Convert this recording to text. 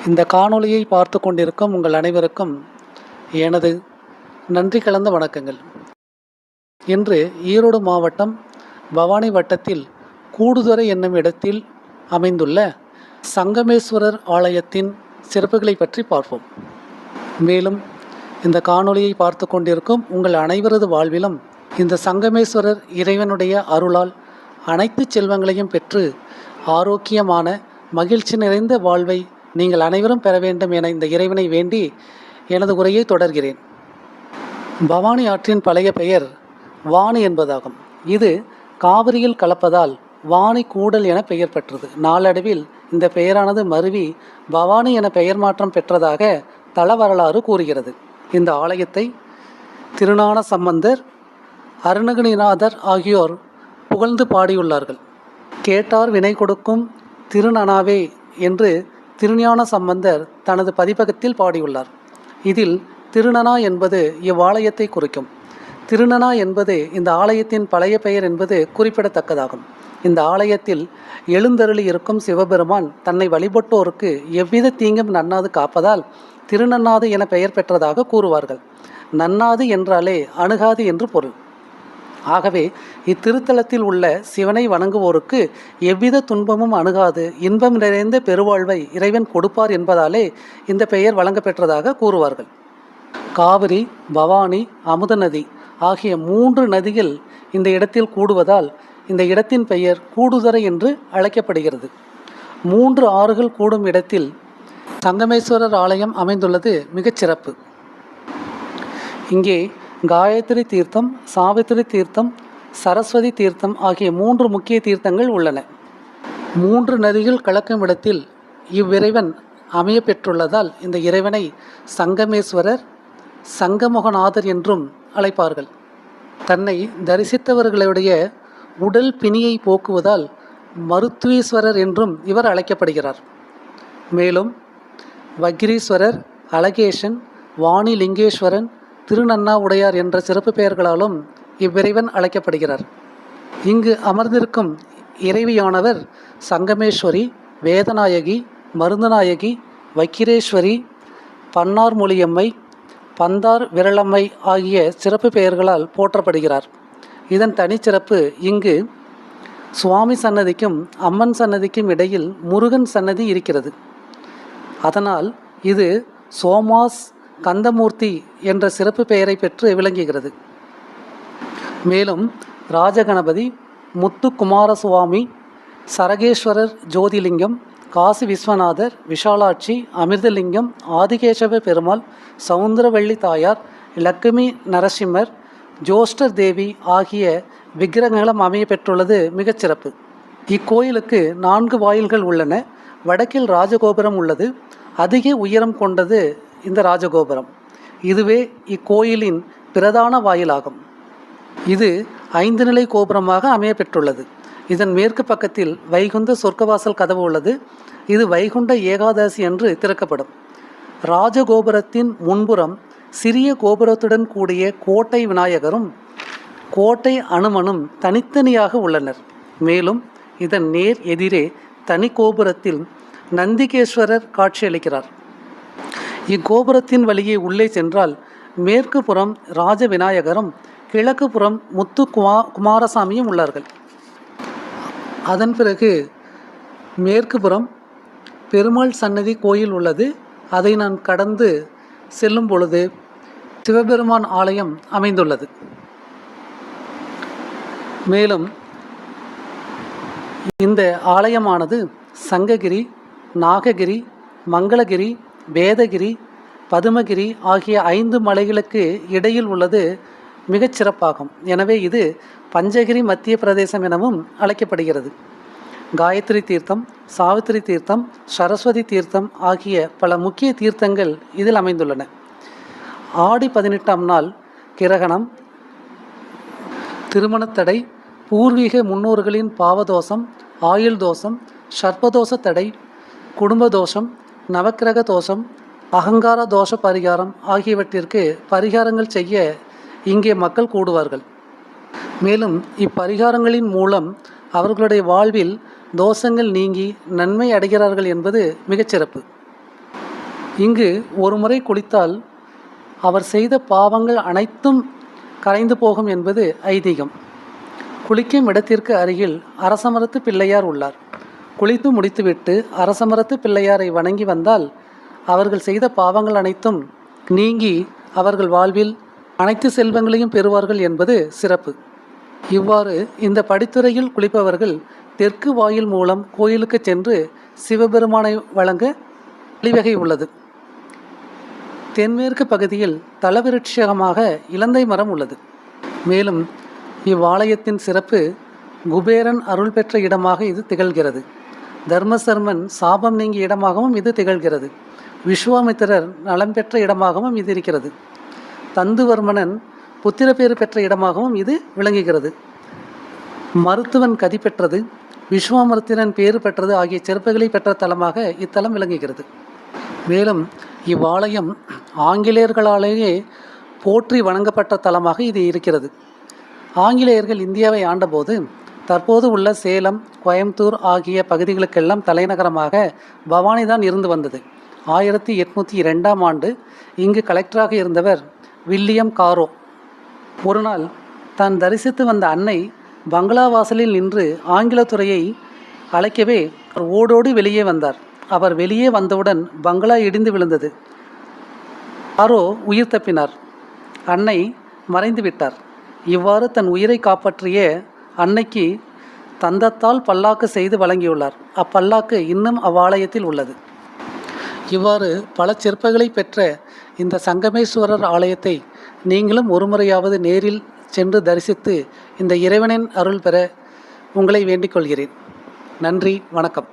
இந்த காணொளியை பார்த்து கொண்டிருக்கும் உங்கள் அனைவருக்கும் எனது நன்றி கலந்த வணக்கங்கள். இன்று ஈரோடு மாவட்டம் பவானி வட்டத்தில் கூடுதுறை என்னும் இடத்தில் அமைந்துள்ள சங்கமேஸ்வரர் ஆலயத்தின் சிறப்புகளை பற்றி பார்ப்போம். மேலும் இந்த காணொளியை பார்த்து கொண்டிருக்கும் உங்கள் அனைவரது வாழ்விலும் இந்த சங்கமேஸ்வரர் இறைவனுடைய அருளால் அனைத்து செல்வங்களையும் பெற்று ஆரோக்கியமான மகிழ்ச்சி நிறைந்த வாழ்வை நீங்கள் அனைவரும் பெற வேண்டும் என இந்த இறைவனை வேண்டி எனது உரையை தொடர்கிறேன். பவானி ஆற்றின் பழைய பெயர் வாணி என்பதாகும். இது காவிரியில் கலப்பதால் வாணி கூடல் என பெயர் பெற்றது. நாளடைவில் இந்த பெயரானது மருவி பவானி என பெயர் மாற்றம் பெற்றதாக தல வரலாறு கூறுகிறது. இந்த ஆலயத்தை திருஞான சம்பந்தர், அருணகிரிநாதர் ஆகியோர் புகழ்ந்து பாடியுள்ளார்கள். கேட்டார் வினை கொடுக்கும் திருநனாவே என்று திருஞான சம்பந்தர் தனது பதிப்பகத்தில் பாடியுள்ளார். இதில் திருநனா என்பது இவ்வாலயத்தை குறிக்கும். திருநனா என்பது இந்த ஆலயத்தின் பழைய பெயர் என்பது குறிப்பிடத்தக்கதாகும். இந்த ஆலயத்தில் எழுந்தருளி இருக்கும் சிவபெருமான் தன்னை வழிபட்டோருக்கு எவ்வித தீங்கும் நன்னாது காப்பதால் திருநன்னாது என பெயர் பெற்றதாக கூறுவார்கள். நன்னாது என்றாலே அணுகாது என்று பொருள். ஆகவே இத்திருத்தலத்தில் உள்ள சிவனை வணங்குவோருக்கு எவ்வித துன்பமும் அணுகாது இன்பம் நிறைந்த பெருவாழ்வை இறைவன் கொடுப்பார் என்பதாலே இந்த பெயர் வழங்கப்பெற்றதாக கூறுவார்கள். காவிரி, பவானி, அமுத நதி ஆகிய 3 நதிகள் இந்த இடத்தில் கூடுவதால் இந்த இடத்தின் பெயர் கூடுதுறை என்று அழைக்கப்படுகிறது. 3 ஆறுகள் கூடும் இடத்தில் சங்கமேஸ்வரர் ஆலயம் அமைந்துள்ளது மிகச்சிறப்பு. இங்கே காயத்ரி தீர்த்தம், சாவித்திரி தீர்த்தம், சரஸ்வதி தீர்த்தம் ஆகிய 3 முக்கிய தீர்த்தங்கள் உள்ளன. 3 நதிகள் கலக்கும் இடத்தில் இவ்விறைவன் அமைய பெற்றுள்ளதால் இந்த இறைவனை சங்கமேஸ்வரர், சங்கமொகநாதர் என்றும் அழைப்பார்கள். தன்னை தரிசித்தவர்களுடைய உடல் பிணியை போக்குவதால் மருத்துவீஸ்வரர் என்றும் இவர் அழைக்கப்படுகிறார். மேலும் வக்ரீஸ்வரர், அழகேசன், வாணிலிங்கேஸ்வரன், திருநன்னா உடையார் என்ற சிறப்பு பெயர்களாலும் இவ்விறைவன் அழைக்கப்படுகிறார். இங்கு அமர்ந்திருக்கும் இறைவியானவர் சங்கமேஸ்வரி, வேதநாயகி, மருந்தநாயகி, வக்கிரேஸ்வரி, பன்னார் மொழியம்மை, பந்தார் விரலம்மை ஆகிய சிறப்பு பெயர்களால் போற்றப்படுகிறார். இதன் தனிச்சிறப்பு, இங்கு சுவாமி சன்னதிக்கும் அம்மன் சன்னதிக்கும் இடையில் முருகன் சன்னதி இருக்கிறது. அதனால் இது சோமாஸ் கந்தமூர்த்தி என்ற சிறப்பு பெயரை பெற்று விளங்குகிறது. மேலும் ராஜகணபதி, முத்துக்குமாரசுவாமி, சரகேஸ்வரர் ஜோதிலிங்கம், காசி விஸ்வநாதர், விஷாலாட்சி, அமிர்தலிங்கம், ஆதிகேசவ பெருமாள், சவுந்தரவள்ளி தாயார், லட்சுமி நரசிம்மர், ஜோஷ்டர் தேவி ஆகிய விக்கிரகங்களும் அமைய பெற்றுள்ளது மிகச்சிறப்பு. இக்கோயிலுக்கு 4 வாயில்கள் உள்ளன. வடக்கில் ராஜகோபுரம் உள்ளது. அதிக உயரம் கொண்டது இந்த ராஜகோபுரம். இதுவே இக்கோயிலின் பிரதான வாயிலாகும். இது 5 நிலை கோபுரமாக அமைய பெற்றுள்ளது. இதன் மேற்கு பக்கத்தில் வைகுந்த சொர்க்கவாசல் கதவு உள்ளது. இது வைகுண்ட ஏகாதசி என்று திறக்கப்படும். ராஜகோபுரத்தின் முன்புறம் சிறிய கோபுரத்துடன் கூடிய கோட்டை விநாயகரும் கோட்டை அனுமனும் தனித்தனியாக உள்ளனர். மேலும் இதன் நேர் எதிரே தனி கோபுரத்தில் நந்திகேஸ்வரர் காட்சியளிக்கிறார். இக்கோபுரத்தின் வழியே உள்ளே சென்றால் மேற்கு புறம் ராஜ விநாயகரும் கிழக்கு புறம் முத்து குமாரசாமியும் உள்ளார்கள். அதன் பிறகு மேற்கு புறம் பெருமாள் சன்னதி கோயில் உள்ளது. அதை நான் கடந்து செல்லும் பொழுது சிவபெருமான் ஆலயம் அமைந்துள்ளது. மேலும் இந்த ஆலயமானது சங்ககிரி, நாககிரி, மங்களகிரி, வேதகிரி, பதுமகிரி ஆகிய 5 மலைகளுக்கு இடையில் உள்ளது மிகச்சிறப்பாகும். எனவே இது பஞ்சகிரி மத்திய பிரதேசம் எனவும் அழைக்கப்படுகிறது. காயத்ரி தீர்த்தம், சாவித்திரி தீர்த்தம், சரஸ்வதி தீர்த்தம் ஆகிய பல முக்கிய தீர்த்தங்கள் இதில் அமைந்துள்ளன. ஆடி 18ஆம் நாள் கிரகணம், திருமணத்தடை, பூர்வீக முன்னோர்களின் பாவதோஷம், ஆயுள் தோஷம், சர்ப்பதோஷ தடை, குடும்ப தோஷம், நவக்கிரக தோஷம், அகங்கார தோஷ பரிகாரம் ஆகியவற்றிற்கு பரிகாரங்கள் செய்ய இங்கே மக்கள் கூடுவார்கள். மேலும் இப்பரிகாரங்களின் மூலம் அவர்களுடைய வாழ்வில் தோஷங்கள் நீங்கி நன்மை அடைகிறார்கள் என்பது மிகச்சிறப்பு. இங்கு ஒரு முறை குளித்தால் அவர் செய்த பாவங்கள் அனைத்தும் கரைந்து போகும் என்பது ஐதீகம். குளிக்கும் இடத்திற்கு அருகில் அரசமரத்து பிள்ளையார் உள்ளார். குளித்து முடித்துவிட்டு அரசமரத்து பிள்ளையாரை வணங்கி வந்தால் அவர்கள் செய்த பாவங்கள் அனைத்தும் நீங்கி அவர்கள் வாழ்வில் அனைத்து செல்வங்களையும் பெறுவார்கள் என்பது சிறப்பு. இவ்வாறு இந்த படித்துறையில் குளிப்பவர்கள் தெற்கு வாயில் மூலம் கோயிலுக்கு சென்று சிவபெருமானை வழங்க வழிவகை உள்ளது. தென்மேற்கு பகுதியில் தலவிருட்சகமாக இலந்தை மரம் உள்ளது. மேலும் இவ்வாலயத்தின் சிறப்பு குபேரன் அருள் பெற்ற இடமாக இது திகழ்கிறது. தர்மசர்மன் சாபம் நீங்கிய இடமாகவும் இது திகழ்கிறது. விஸ்வாமித்திரர் நலம் பெற்ற இடமாகவும் இது இருக்கிறது. தந்துவர்மனன் புத்திரப்பேறு பெற்ற இடமாகவும் இது விளங்குகிறது. மருத்துவன் கதி பெற்றது, விஸ்வாமித்திரன் பேறு பெற்றது ஆகிய சிறப்புகளை பெற்ற தலமாக இத்தலம் விளங்குகிறது. மேலும் இவ்வாலயம் ஆங்கிலேயர்களாலேயே போற்றி வணங்கப்பட்ட தலமாக இது இருக்கிறது. ஆங்கிலேயர்கள் இந்தியாவை ஆண்டபோது தற்போது உள்ள சேலம், கோயம்புத்தூர் ஆகிய பகுதிகளுக்கெல்லாம் தலைநகரமாக பவானி தான் இருந்து வந்தது. 1802ஆம் ஆண்டு இங்கு கலெக்டராக இருந்தவர் வில்லியம் காரோ ஒரு நாள் தான் தரிசித்து வந்த அன்னை பங்களா வாசலில் நின்று ஆங்கிலத்துறையை அழைக்கவே ஓடோடி வெளியே வந்தார். அவர் வெளியே வந்தவுடன் பங்களா இடிந்து விழுந்தது. காரோ உயிர் தப்பினார். அன்னை மறைந்து விட்டார். இவ்வாறு தன் உயிரை காப்பாற்றிய அன்னைக்கு தந்தத்தால் பல்லாக்கு செய்து வழங்கியுள்ளார். அப்பல்லாக்கு இன்னும் அவ்வாலயத்தில் உள்ளது. இவ்வாறு பல சிற்பங்களை பெற்ற இந்த சங்கமேஸ்வரர் ஆலயத்தை நீங்களும் ஒருமுறையாவது நேரில் சென்று தரிசித்து இந்த இறைவனின் அருள் பெற உங்களை வேண்டிக் கொள்கிறேன். நன்றி, வணக்கம்.